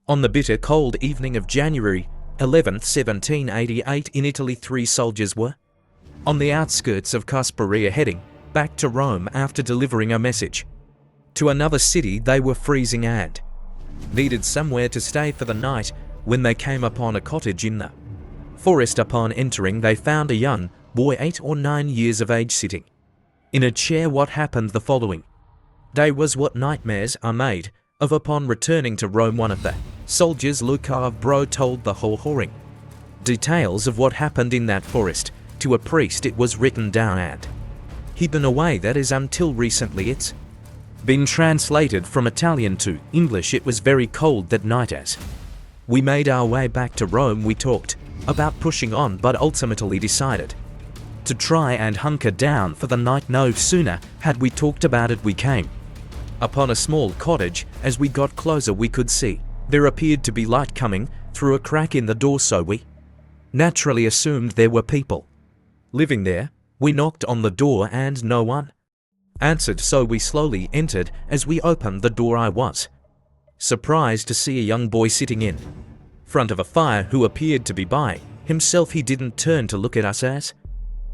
On the bitter cold evening of January 11th, 1788 in Italy, 3 soldiers were on the outskirts of Casperia heading back to Rome after delivering a message to another city. They were freezing and needed somewhere to stay for the night when they came upon a cottage in the forest. Upon entering, they found a young boy 8 or 9 years of age sitting in a chair. What happened the following day was what nightmares are made of. Upon returning to Rome, one of the soldiers, Bro, told the horrifying details of what happened in that forest to a priest. It was written down and hidden away, that is, until recently it's been translated from Italian to English. It was very cold that night. As we made our way back to Rome, we talked about pushing on, but ultimately decided to try and hunker down for the night. No sooner had we talked about it, we came upon a small cottage. As we got closer, we could see there appeared to be light coming through a crack in the door, so we naturally assumed there were people living there. We knocked on the door and no one answered, so we slowly entered. As we opened the door, I was surprised to see a young boy sitting in front of a fire who appeared to be by himself. He didn't turn to look at us as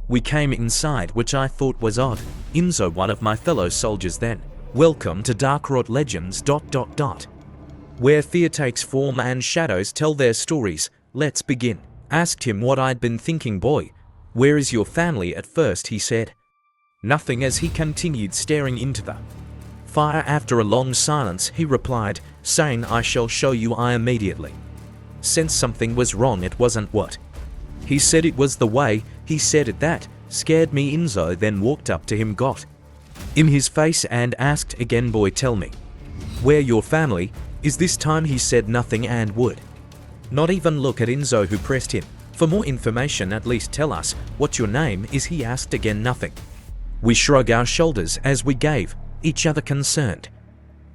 we came inside, which I thought was odd. Enzo, one of my fellow soldiers, then, "Welcome to Dark Road Legends ... where fear takes form and shadows tell their stories. Let's begin." Asked him what I'd been thinking. "Boy, where is your family?" At first he said nothing as he continued staring into the fire. After a long silence, he replied, saying, "I shall show you." I immediately sensed something was wrong. It wasn't what he said, it was the way he said it that scared me. Enzo then walked up to him, got in his face and asked again, "Boy, tell me where your family is." This time he said nothing and would not even look at Enzo, who pressed him for more information. "At least tell us what your name is," he asked. Again nothing. We shrugged our shoulders as we gave each other concerned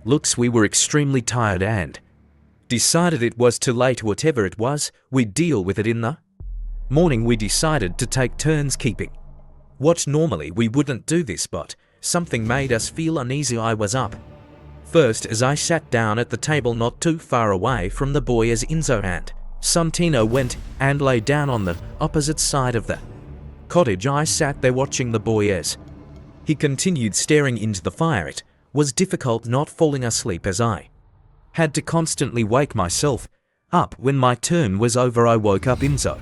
looks. We were extremely tired and decided it was too late. Whatever it was, we'd deal with it in the morning. We decided to take turns keeping watch. Normally we wouldn't do this, but something made us feel uneasy. I was up first as I sat down at the table not too far away from the boy as Enzo and Santino went and lay down on the opposite side of the cottage. I sat there watching the boy as he continued staring into the fire. It was difficult not falling asleep as I had to constantly wake myself up. When my turn was over, I woke up Enzo,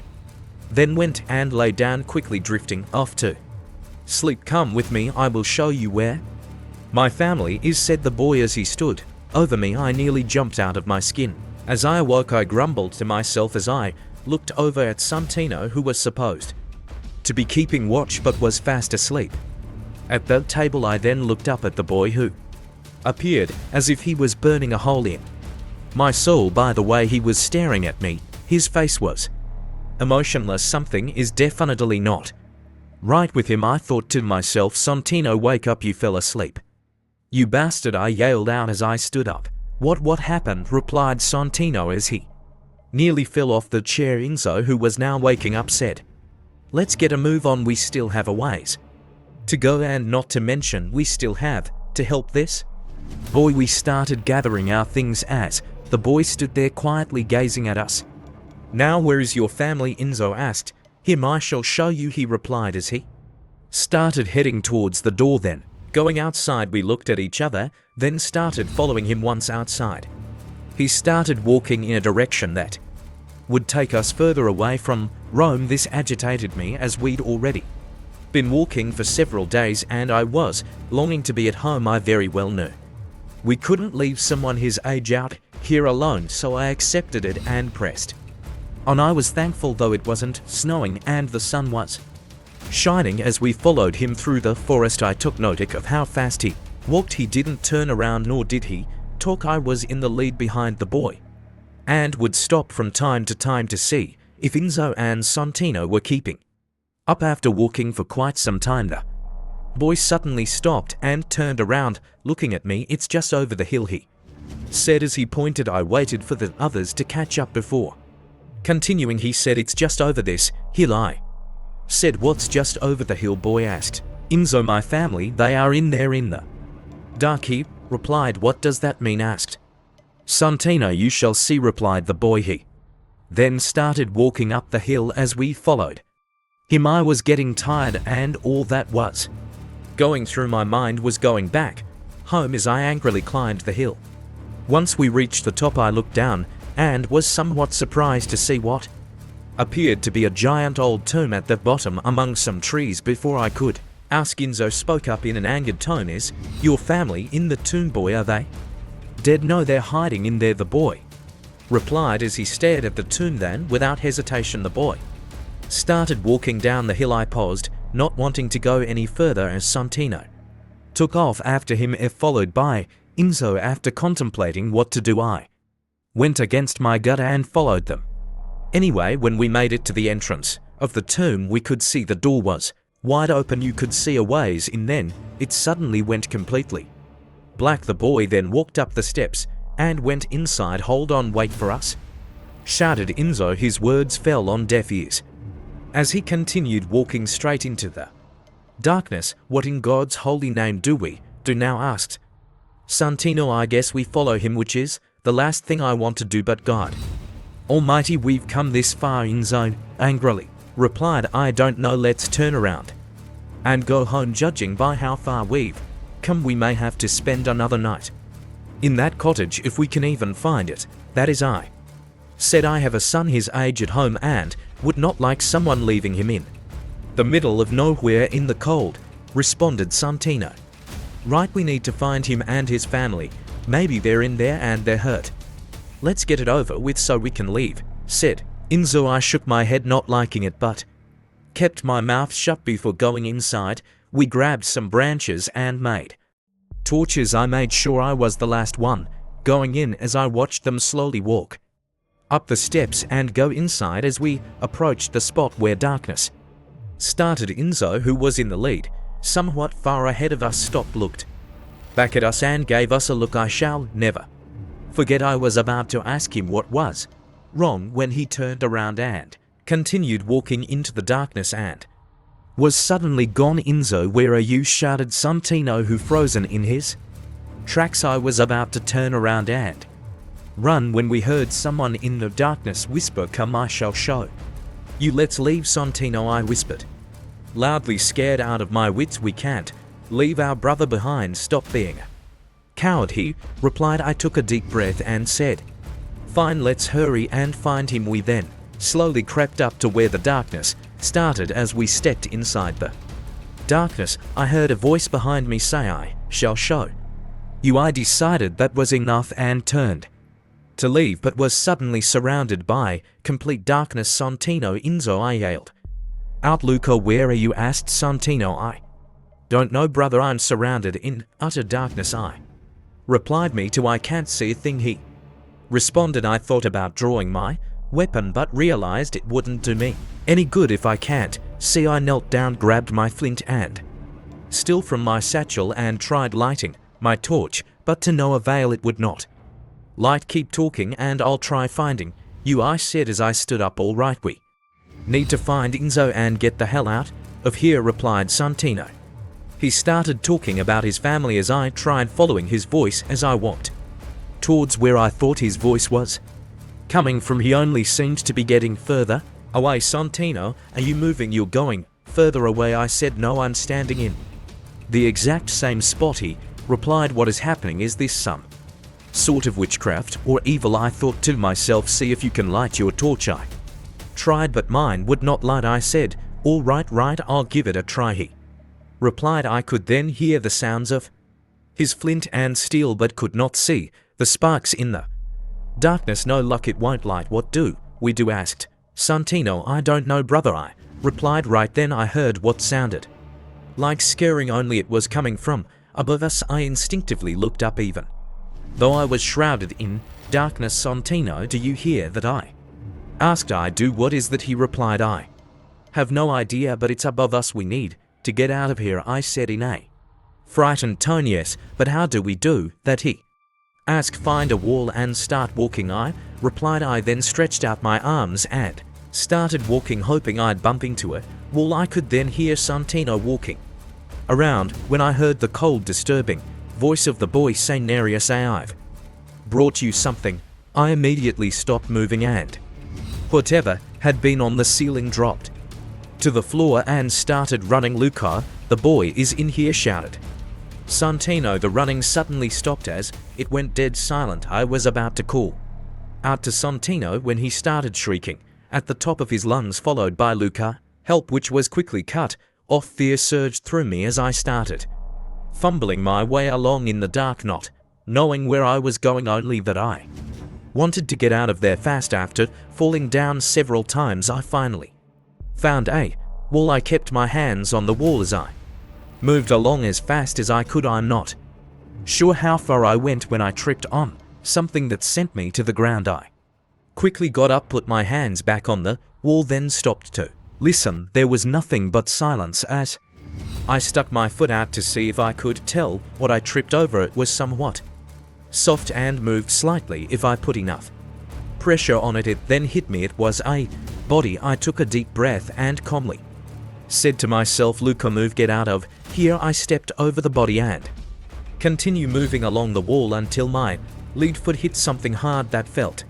then went and lay down quickly, drifting off to sleep. "Come with me, I will show you where my family is," said the boy as he stood over me. I nearly jumped out of my skin. As I awoke, I grumbled to myself as I looked over at Santino, who was supposed to be keeping watch but was fast asleep at the table. I then looked up at the boy, who appeared as if he was burning a hole in my soul by the way he was staring at me. His face was emotionless. Something is definitely not right with him. I thought to myself, "Santino, wake up, you fell asleep, you bastard," I yelled out as I stood up. What happened?" replied Santino as he nearly fell off the chair. Enzo, who was now waking up, said, "Let's get a move on. We still have a ways to go, and not to mention we still have to help this boy." We started gathering our things as the boy stood there quietly gazing at us. "Now where is your family?" Enzo asked him. "I shall show you," he replied as he started heading towards the door. Then, going outside, we looked at each other, then started following him. Once outside, he started walking in a direction that would take us further away from Rome. This agitated me as we'd already been walking for several days and I was longing to be at home. I very well knew we couldn't leave someone his age out here alone, so I accepted it and pressed on. I was thankful, though it wasn't snowing and the sun was shining. As we followed him through the forest, I took note of how fast he walked. He didn't turn around, nor did he talk. I was in the lead behind the boy and would stop from time to time to see if Enzo and Santino were keeping up. After walking for quite some time, the boy suddenly stopped and turned around, looking at me. "It's just over the hill," he said as he pointed. I waited for the others to catch up before continuing. He said, "It's just over this hill." I said, "What's just over the hill?" Boy asked. "Enzo, my family, they are in there in the dark," he replied. "What does that mean?" asked Santino, you shall see, replied the boy. He then started walking up the hill as we followed him. I was getting tired, and all that was going through my mind was going back home as I angrily climbed the hill. Once we reached the top, I looked down and was somewhat surprised to see what appeared to be a giant old tomb at the bottom among some trees. Before I could ask, Enzo spoke up in an angered tone. Is your family in the tomb, boy? Are they dead? No, they're hiding in there, the boy replied as he stared at the tomb. Then, without hesitation, the boy started walking down the hill. I paused, not wanting to go any further, as Santino took off after him, followed by Enzo. After contemplating what to do, I went against my gut and followed them. Anyway, when we made it to the entrance of the tomb, we could see the door was wide open. You could see a ways in, then it suddenly went completely black. The boy then walked up the steps and went inside. Hold on, wait for us, shouted Enzo. His words fell on deaf ears as he continued walking straight into the darkness. What in God's holy name do we do now? Asked Santino. I guess we follow him, which is the last thing I want to do, but God Almighty, we've come this far, Enzo angrily replied. I don't know, let's turn around and go home. Judging by how far we've come, we may have to spend another night in that cottage if we can even find it. That is, I said, I have a son his age at home and would not like someone leaving him in the middle of nowhere in the cold, responded Santino. Right, we need to find him and his family. Maybe they're in there and they're hurt. Let's get it over with so we can leave, said Enzo. I shook my head, not liking it, but kept my mouth shut. Before going inside, we grabbed some branches and made torches. I made sure I was the last one going in as I watched them slowly walk up the steps and go inside. As we approached the spot where darkness started, Enzo, who was in the lead, somewhat far ahead of us, stopped, looked back at us and gave us a look I shall never forget. I was about to ask him what was wrong when he turned around and continued walking into the darkness and was suddenly gone. Enzo, where are you? Shouted Santino, who frozen in his tracks. I was about to turn around and run when we heard someone in the darkness whisper, come, I shall show you. Let's leave, Santino, I whispered, loudly, scared out of my wits. We can't leave our brother behind. Stop being a coward, he replied. I took a deep breath and said, fine, let's hurry and find him. We then slowly crept up to where the darkness started. As we stepped inside the darkness, I heard a voice behind me say, I shall show you. I decided that was enough and turned to leave, but was suddenly surrounded by complete darkness. Santino, Enzo, I yelled out. Luca, where are you? Asked Santino. I don't know, brother, I'm surrounded in utter darkness, I replied. Me too, I can't see a thing, he responded. I thought about drawing my weapon but realized it wouldn't do me any good if I can't see. I knelt down, grabbed my flint and steel from my satchel and tried lighting my torch, but to no avail. It would not light. Keep talking and I'll try finding you, I said as I stood up. All right, we need to find Enzo and get the hell out of here, replied Santino. He started talking about his family as I tried following his voice. As I walked towards where I thought his voice was coming from, he only seemed to be getting further away. Santino, are you moving? You're going further away, I said. No, I'm standing in the exact same spot, he replied. What is happening? Is this some sort of witchcraft or evil? I thought to myself, see if you can light your torch. I tried, but mine would not light. I said, all right, I'll give it a try, he replied. I could then hear the sounds of his flint and steel, but could not see the sparks in the darkness. No luck, it won't light. What do we do? Asked Santino. I don't know, brother, I replied. Right then I heard what sounded like scaring, only it was coming from above us. I instinctively looked up, even though I was shrouded in darkness. Santino, do you hear that? I asked. I do. What is that? He replied. I have no idea, but it's above us. We need to get out of here, I said in a frightened tone. Yes, but how do we do that? He asked. Find a wall and start walking, I replied. I then stretched out my arms and started walking, hoping I'd bump into a wall. I could then hear Santino walking around when I heard the cold, disturbing voice of the boy say, Nerius, I've brought you something, I immediately stopped moving and whatever had been on the ceiling dropped to the floor and started running. Luca, the boy is in here, shouted Santino. The running suddenly stopped as it went dead silent. I was about to call out to Santino when he started shrieking at the top of his lungs, followed by Luca, help, which was quickly cut off. Fear surged through me as I started fumbling my way along in the dark, not knowing where I was going, only that I wanted to get out of there fast. After falling down several times, I finally found a wall. I kept my hands on the wall as I moved along as fast as I could. I'm not sure how far I went when I tripped on something that sent me to the ground. I quickly got up, put my hands back on the wall, then stopped to listen. There was nothing but silence as I stuck my foot out to see if I could tell what I tripped over. It was somewhat soft and moved slightly. If I put enough pressure on it, it then hit me. It was a body. I took a deep breath and calmly said to myself, Luca, move, get out of here. I stepped over the body and continue moving along the wall until my lead foot hit something hard that felt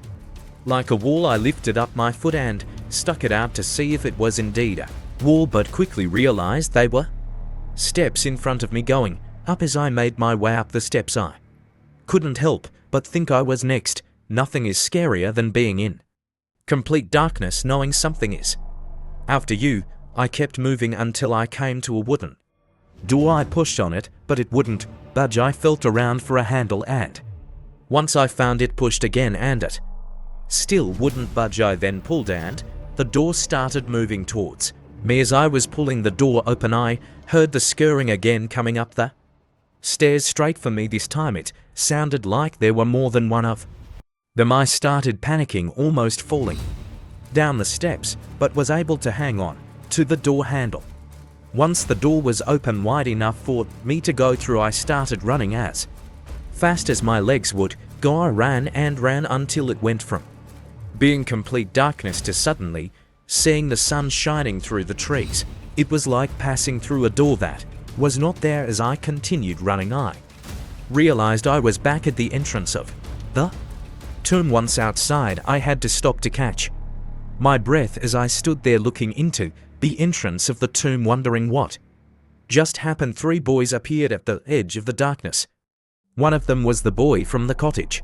like a wall. I lifted up my foot and stuck it out to see if it was indeed a wall, but quickly realized they were steps in front of me going up. As I made my way up the steps, I couldn't help but think I was next. Nothing is scarier than being in complete darkness, knowing something is after you. I kept moving until I came to a wooden door. I pushed on it, but it wouldn't budge. I felt around for a handle, and once I found it, pushed again, and it still wouldn't budge. I then pulled, and the door started moving towards me. As I was pulling the door open, I heard the scurrying again coming up the stairs straight for me. This time it sounded like there were more than one of them. I started panicking, almost falling down the steps, but was able to hang on to the door handle. Once the door was open wide enough for me to go through, I started running as fast as my legs would go. I ran and ran until it went from being complete darkness to suddenly seeing the sun shining through the trees. It was like passing through a door that was not there. As I continued running, I realized I was back at the entrance of the tomb. Once outside, I had to stop to catch my breath as I stood there looking into the entrance of the tomb, wondering what just happened. 3 boys appeared at the edge of the darkness. One of them was the boy from the cottage,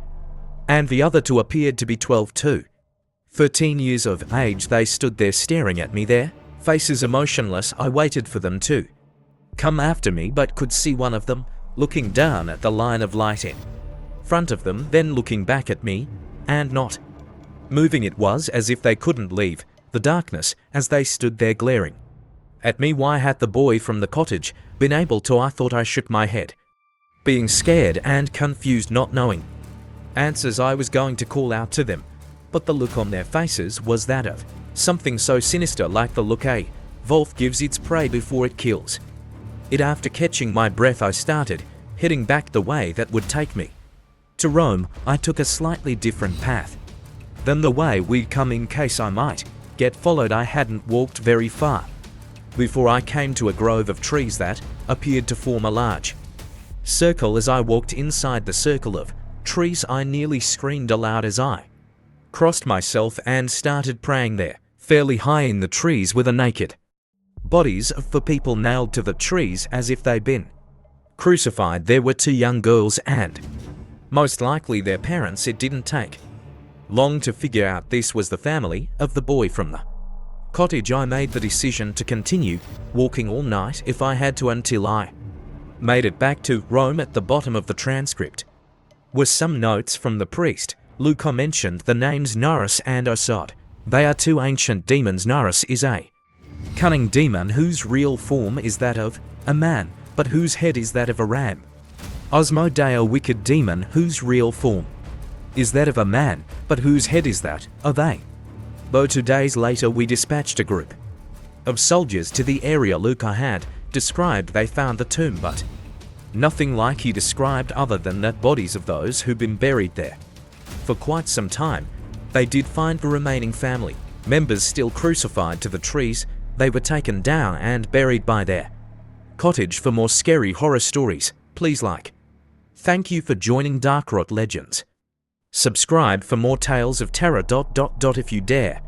and the other 2 appeared to be 12 to 13 years of age. They stood there staring at me, their faces emotionless. I waited for them to come after me, but could see one of them looking down at the line of light in front of them, then looking back at me and not moving. It was as if they couldn't leave the darkness as they stood there glaring at me. Why had the boy from the cottage been able to? I thought. I shook my head, being scared and confused, not knowing answers. I was going to call out to them, but the look on their faces was that of something so sinister, like the look a wolf gives its prey before it kills it. After catching my breath, I started heading back the way that would take me to Rome. I took a slightly different path than the way we'd come, in case I might get followed. I hadn't walked very far before I came to a grove of trees that appeared to form a large circle. As I walked inside the circle of trees, I nearly screamed aloud as I crossed myself and started praying. There, fairly high in the trees, were the naked bodies of the people nailed to the trees as if they'd been crucified. There were 2 young girls and most likely their parents. It didn't take long to figure out this was the family of the boy from the cottage. I made the decision to continue walking all night if I had to, until I made it back to Rome. At the bottom of the transcript were some notes from the priest. Luca mentioned the names Narus and Osod. They are 2 ancient demons. Narus is a cunning demon whose real form is that of a man, but whose head is that of a ram. Osmodei, a wicked demon whose real form is that of a man, but whose head is that of a bow. 2 days later, we dispatched a group of soldiers to the area Luca had described. They found the tomb, but nothing like he described, other than that bodies of those who'd been buried there for quite some time. They did find the remaining family members still crucified to the trees. They were taken down and buried by their cottage. For more scary horror stories, please like. Thank you for joining Dark Rot Legends. Subscribe for more tales of terror. If you dare.